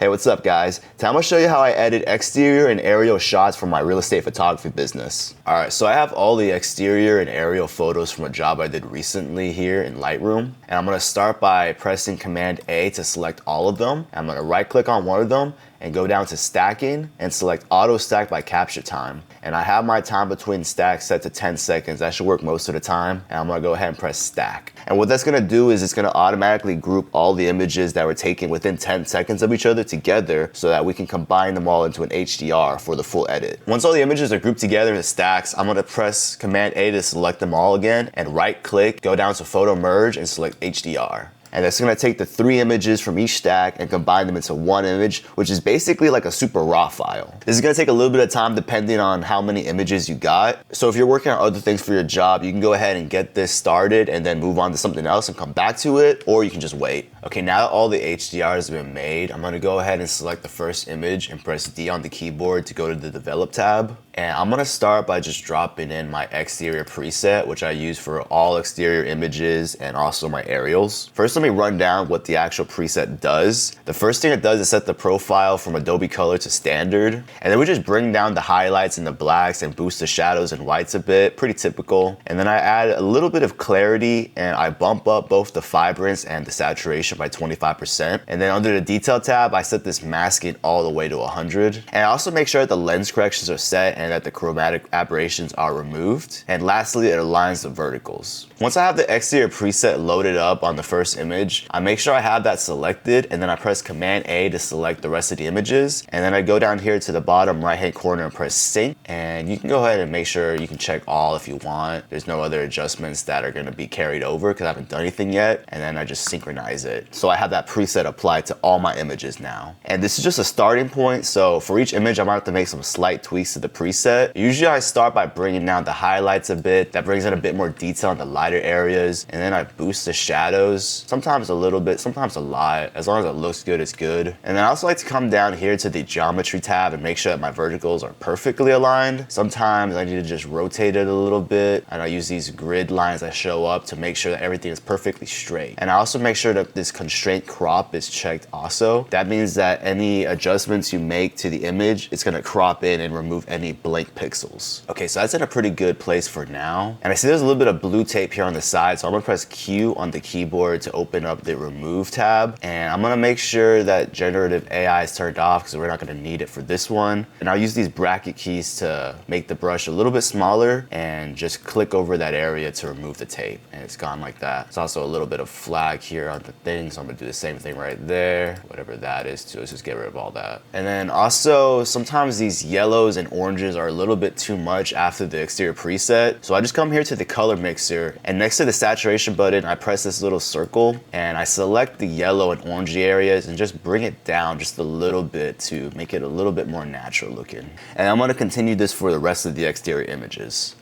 Hey, what's up guys? Today I'm gonna show you how I edit exterior and aerial shots for my real estate photography business. Alright, so I have all the exterior and aerial photos from a job I did recently here in Lightroom. And I'm gonna start by pressing Command A to select all of them. I'm gonna right click on one of them and go down to stacking and select auto stack by capture time. And I have my time between stacks set to 10 seconds. That should work most of the time. And I'm gonna go ahead and press stack. And what that's gonna do is it's gonna automatically group all the images that were taken within 10 seconds of each other together so that we can combine them all into an HDR for the full edit. Once all the images are grouped together in stacks, I'm gonna press Command A to select them all again and right click, go down to photo merge and select HDR. And that's gonna take the 3 images from each stack and combine them into one image, which is basically like a super raw file. This is gonna take a little bit of time depending on how many images you got. So if you're working on other things for your job, you can go ahead and get this started and then move on to something else and come back to it, or you can just wait. Okay, now that all the HDRs have been made, I'm gonna go ahead and select the first image and press D on the keyboard to go to the Develop tab. And I'm gonna start by just dropping in my exterior preset, which I use for all exterior images and also my aerials. First, let me run down what the actual preset does. The first thing it does is set the profile from Adobe Color to standard. And then we just bring down the highlights and the blacks and boost the shadows and whites a bit, pretty typical. And then I add a little bit of clarity and I bump up both the vibrance and the saturation by 25%. And then under the detail tab, I set this masking all the way to 100. And I also make sure that the lens corrections are set and that the chromatic aberrations are removed. And lastly, it aligns the verticals. Once I have the exterior preset loaded up on the first image, I make sure I have that selected and then I press Command A to select the rest of the images. And then I go down here to the bottom right hand corner and press sync. And you can go ahead and make sure you can check all if you want. There's no other adjustments that are gonna be carried over because I haven't done anything yet. And then I just synchronize it. So I have that preset applied to all my images now. And this is just a starting point. So for each image, I might have to make some slight tweaks to the preset. Usually I start by bringing down the highlights a bit. That brings in a bit more detail in the lighter areas. And then I boost the shadows. Sometimes a little bit, sometimes a lot. As long as it looks good, it's good. And then I also like to come down here to the geometry tab and make sure that my verticals are perfectly aligned. Sometimes I need to just rotate it a little bit. And I use these grid lines that show up to make sure that everything is perfectly straight. And I also make sure that this constraint crop is checked also. That means that any adjustments you make to the image, it's gonna crop in and remove any blank pixels. Okay, so that's in a pretty good place for now. And I see there's a little bit of blue tape here on the side, so I'm gonna press Q on the keyboard to open up the remove tab. And I'm gonna make sure that generative AI is turned off because we're not gonna need it for this one. And I'll use these bracket keys to make the brush a little bit smaller and just click over that area to remove the tape. And it's gone like that. There's also a little bit of flag here on the thing, so I'm gonna do the same thing right there. Whatever that is too, let's just get rid of all that. And then also, sometimes these yellows and oranges are a little bit too much after the exterior preset. So I just come here to the color mixer and next to the saturation button, I press this little circle and I select the yellow and orangey areas and just bring it down just a little bit to make it a little bit more natural looking. And I'm gonna continue this for the rest of the exterior images.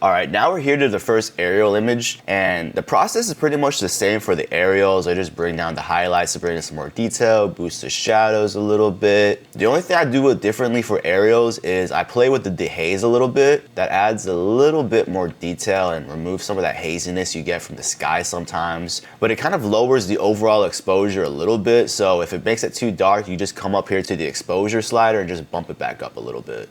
All right, now we're here to the first aerial image, and the process is pretty much the same for the aerials. I just bring down the highlights to bring in some more detail, boost the shadows a little bit. The only thing I do differently for aerials is I play with the dehaze a little bit. That adds a little bit more detail and removes some of that haziness you get from the sky sometimes, but it kind of lowers the overall exposure a little bit. So if it makes it too dark, you just come up here to the exposure slider and just bump it back up a little bit.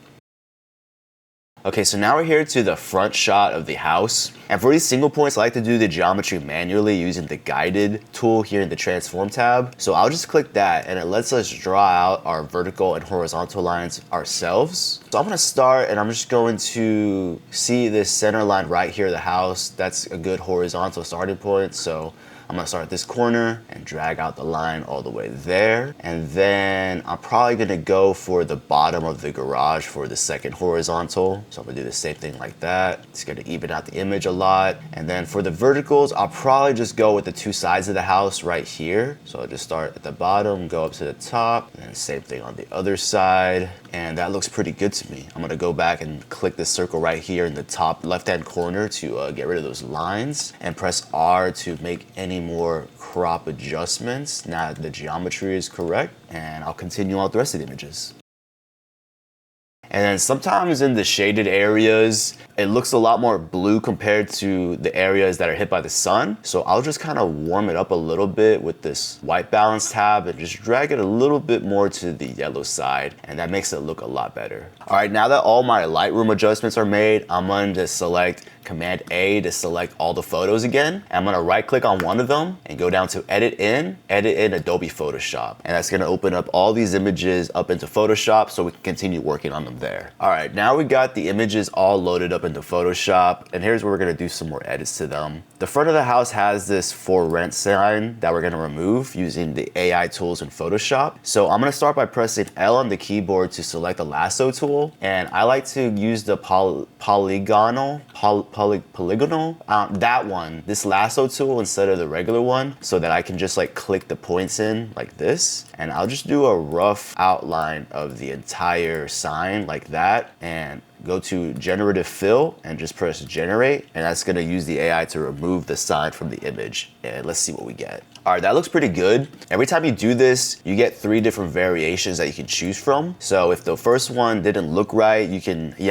Okay, so now we're here to the front shot of the house. And for these single points, I like to do the geometry manually using the guided tool here in the transform tab. So I'll just click that and it lets us draw out our vertical and horizontal lines ourselves. So I'm gonna start and I'm just going to see this center line right here of the house. That's a good horizontal starting point. So I'm gonna start at this corner and drag out the line all the way there. And then I'm probably gonna go for the bottom of the garage for the second horizontal. So I'm gonna do the same thing like that. It's gonna even out the image a lot. And then for the verticals, I'll probably just go with the 2 sides of the house right here. So I'll just start at the bottom, go up to the top, and then same thing on the other side. And that looks pretty good to me. I'm gonna go back and click this circle right here in the top left-hand corner to get rid of those lines and press R to make any more crop adjustments now that the geometry is correct, and I'll continue on with the rest of the images. And then sometimes in the shaded areas, it looks a lot more blue compared to the areas that are hit by the sun. So I'll just kind of warm it up a little bit with this white balance tab and just drag it a little bit more to the yellow side, and that makes it look a lot better. All right, now that all my Lightroom adjustments are made, I'm going to select Command A to select all the photos again. And I'm gonna right click on one of them and go down to Edit in Adobe Photoshop. And that's gonna open up all these images up into Photoshop so we can continue working on them there. All right, now we got the images all loaded up into Photoshop, and here's where we're gonna do some more edits to them. The front of the house has this for rent sign that we're gonna remove using the AI tools in Photoshop. So I'm gonna start by pressing L on the keyboard to select the lasso tool. And I like to use the polygonal, that one, this lasso tool instead of the regular one, so that I can just like click the points in like this. And I'll just do a rough outline of the entire sign like that, and go to generative fill and just press generate, and that's gonna use the AI to remove the sign from the image. And let's see what we get. All right, that looks pretty good. Every time you do this, you get 3 different variations that you can choose from. So if the first one didn't look right, you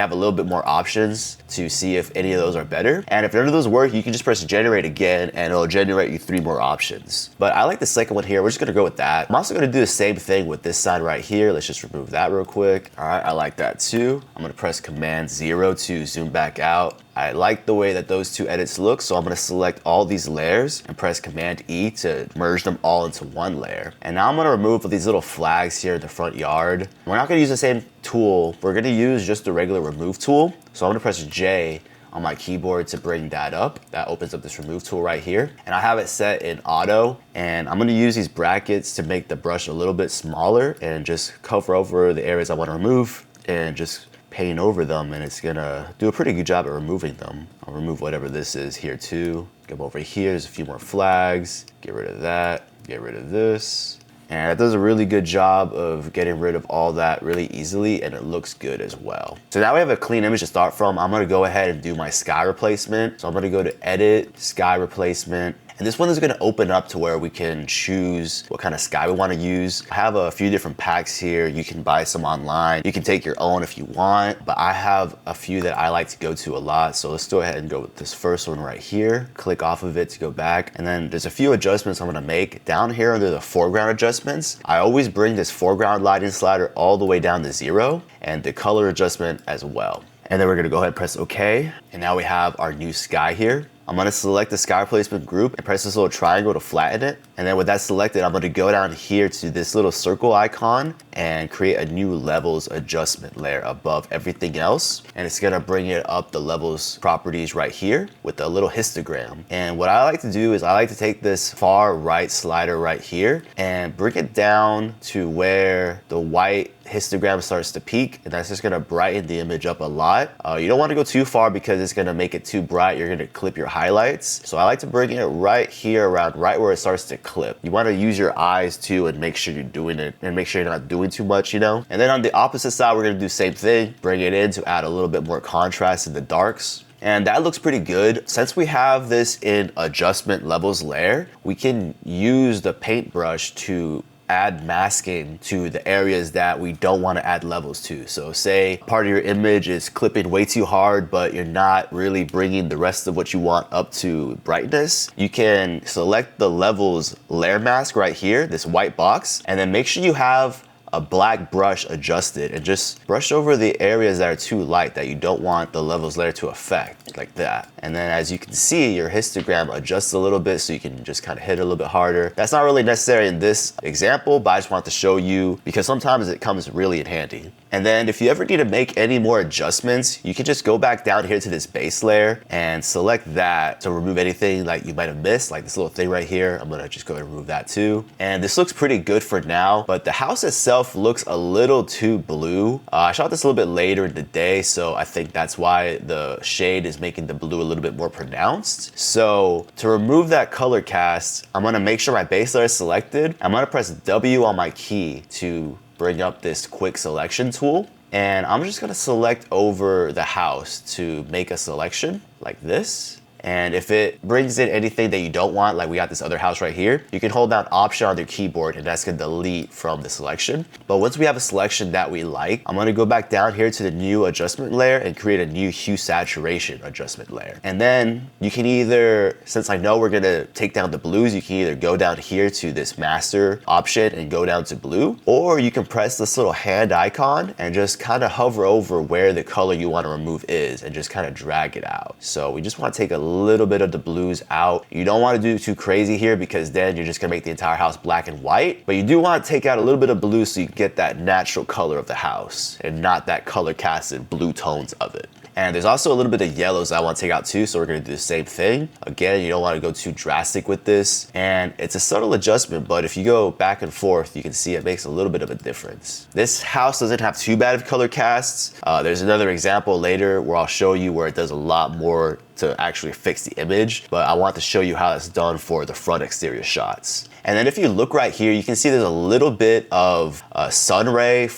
have a little bit more options to see if any of those are better. And if none of those work, you can just press generate again and it'll generate you 3 more options. But I like the second one here. We're just gonna go with that. I'm also gonna do the same thing with this side right here. Let's just remove that real quick. All right, I like that too. I'm gonna press Command 0 to zoom back out. I like the way that those 2 edits look, so I'm gonna select all these layers and press Command E to merge them all into one layer. And now I'm gonna remove these little flags here in the front yard. We're not gonna use the same tool. We're gonna use just the regular remove tool. So I'm gonna press J on my keyboard to bring that up. That opens up this remove tool right here. And I have it set in auto, and I'm gonna use these brackets to make the brush a little bit smaller and just cover over the areas I wanna remove and just paint over them, and it's gonna do a pretty good job at removing them. I'll remove whatever this is here too. Come over here, there's a few more flags. Get rid of that, get rid of this. And it does a really good job of getting rid of all that really easily, and it looks good as well. So now we have a clean image to start from. I'm gonna go ahead and do my sky replacement. So I'm gonna go to Edit, Sky Replacement. And this one is gonna open up to where we can choose what kind of sky we wanna use. I have a few different packs here. You can buy some online. You can take your own if you want, but I have a few that I like to go to a lot. So let's go ahead and go with this first one right here. Click off of it to go back. And then there's a few adjustments I'm gonna make. Down here under the foreground adjustments, I always bring this foreground lighting slider all the way down to 0, and the color adjustment as well. And then we're gonna go ahead and press OK. And now we have our new sky here. I'm gonna select the sky replacement group and press this little triangle to flatten it. And then with that selected, I'm gonna go down here to this little circle icon and create a new levels adjustment layer above everything else. And it's gonna bring it up the levels properties right here with a little histogram. And what I like to do is I like to take this far right slider right here and bring it down to where the white histogram starts to peak, and that's just gonna brighten the image up a lot. You don't wanna go too far because it's gonna make it too bright. You're gonna clip your highlights. So I like to bring it right here around right where it starts to clip. You wanna use your eyes too and make sure you're doing it and make sure you're not doing too much, you know? And then on the opposite side, we're gonna do the same thing. Bring it in to add a little bit more contrast in the darks. And that looks pretty good. Since we have this in adjustment levels layer, we can use the paintbrush to add masking to the areas that we don't want to add levels to. So say part of your image is clipping way too hard, but you're not really bringing the rest of what you want up to brightness. You can select the levels layer mask right here, this white box, and then make sure you have a black brush adjusted and just brush over the areas that are too light that you don't want the levels layer to affect, like that. And then as you can see, your histogram adjusts a little bit so you can just kind of hit it a little bit harder. That's not really necessary in this example, but I just want to show you because sometimes it comes really in handy. And then if you ever need to make any more adjustments, you can just go back down here to this base layer and select that to remove anything like you might have missed, like this little thing right here. I'm gonna just go and remove that too. And this looks pretty good for now, but the house itself looks a little too blue. I shot this a little bit later in the day, so I think that's why the shade is making the blue a little bit more pronounced. So to remove that color cast, I'm gonna make sure my base layer is selected. I'm gonna press W on my key to bring up this quick selection tool. And I'm just gonna select over the house to make a selection like this. And if it brings in anything that you don't want, like we got this other house right here, you can hold down Option on your keyboard and that's gonna delete from the selection. But once we have a selection that we like, I'm gonna go back down here to the new adjustment layer and create a new hue saturation adjustment layer. And then you can either, since I know we're gonna take down the blues, you can either go down here to this master option and go down to blue, or you can press this little hand icon and just kind of hover over where the color you want to remove is and just kind of drag it out. So we just want to take a little bit of the blues out. You don't want to do too crazy here because then you're just gonna make the entire house black and white, but you do want to take out a little bit of blue so you can get that natural color of the house and not that color casted blue tones of it. And there's also a little bit of yellows I want to take out too, so we're gonna do the same thing. Again, you don't want to go too drastic with this, and it's a subtle adjustment, but if you go back and forth, you can see it makes a little bit of a difference. This house doesn't have too bad of color casts. There's another example later where I'll show you where it does a lot more to actually fix the image, but I want to show you how it's done for the front exterior shots. And then if you look right here, you can see there's a little bit of a sun ray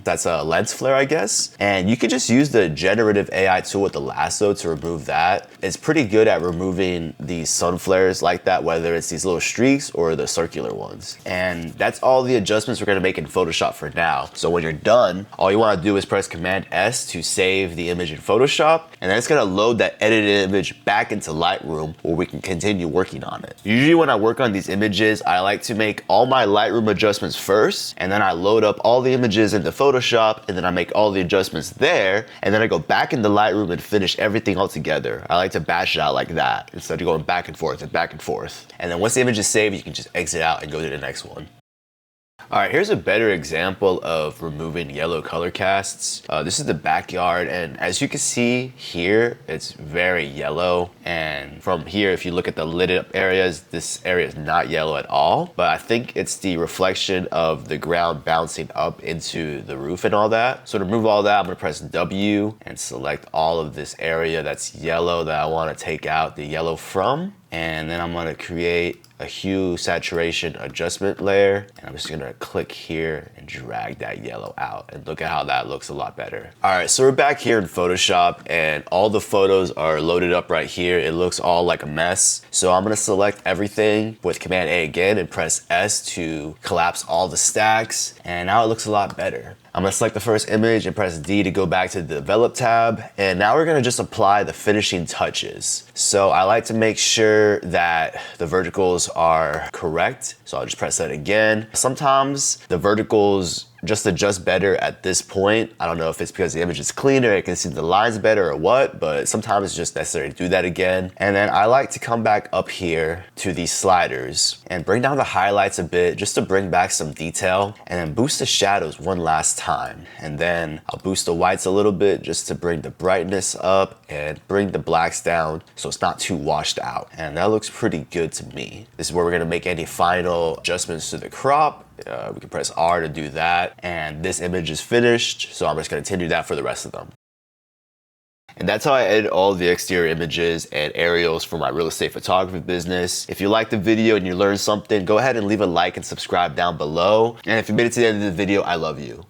that's a lens flare, I guess. And you can just use the generative AI tool with the lasso to remove that. It's pretty good at removing these sun flares like that, whether it's these little streaks or the circular ones. And that's all the adjustments we're gonna make in Photoshop for now. So when you're done, all you wanna do is press Command S to save the image in Photoshop, and then it's gonna load that edited image back into Lightroom where we can continue working on it. Usually when I work on these images, I like to make all my Lightroom adjustments first, and then I load up all the images into Photoshop, and then I make all the adjustments there, and then I go back into Lightroom and finish everything all together. I like to batch it out like that instead of going back and forth and back and forth. And then once the image is saved, you can just exit out and go to the next one. All right, here's a better example of removing yellow color casts. This is the backyard, and as you can see here, it's very yellow. And from here, if you look at the lit up areas, this area is not yellow at all. But I think it's the reflection of the ground bouncing up into the roof and all that. So to remove all that, I'm gonna press W and select all of this area that's yellow that I wanna take out the yellow from. And then I'm gonna create a hue saturation adjustment layer, and I'm just gonna click here and drag that yellow out, and look at how that looks a lot better. All right, so we're back here in Photoshop, and all the photos are loaded up right here. It looks all like a mess. So I'm gonna select everything with Command A again and press S to collapse all the stacks, and now it looks a lot better. I'm gonna select the first image and press D to go back to the Develop tab. And now we're gonna just apply the finishing touches. So I like to make sure that the verticals are correct. So I'll just press that again. Sometimes the verticals just adjust better at this point. I don't know if it's because the image is cleaner, it can see the lines better or what, but sometimes it's just necessary to do that again. And then I like to come back up here to these sliders and bring down the highlights a bit just to bring back some detail, and then boost the shadows one last time. And then I'll boost the whites a little bit just to bring the brightness up and bring the blacks down so it's not too washed out. And that looks pretty good to me. This is where we're gonna make any final adjustments to the crop. We can press R to do that, and this image is finished, so I'm just going to continue that for the rest of them. And that's how I edit all the exterior images and aerials for my real estate photography business. If you liked the video and you learned something, go ahead and leave a like and subscribe down below. And if you made it to the end of the video, I love you.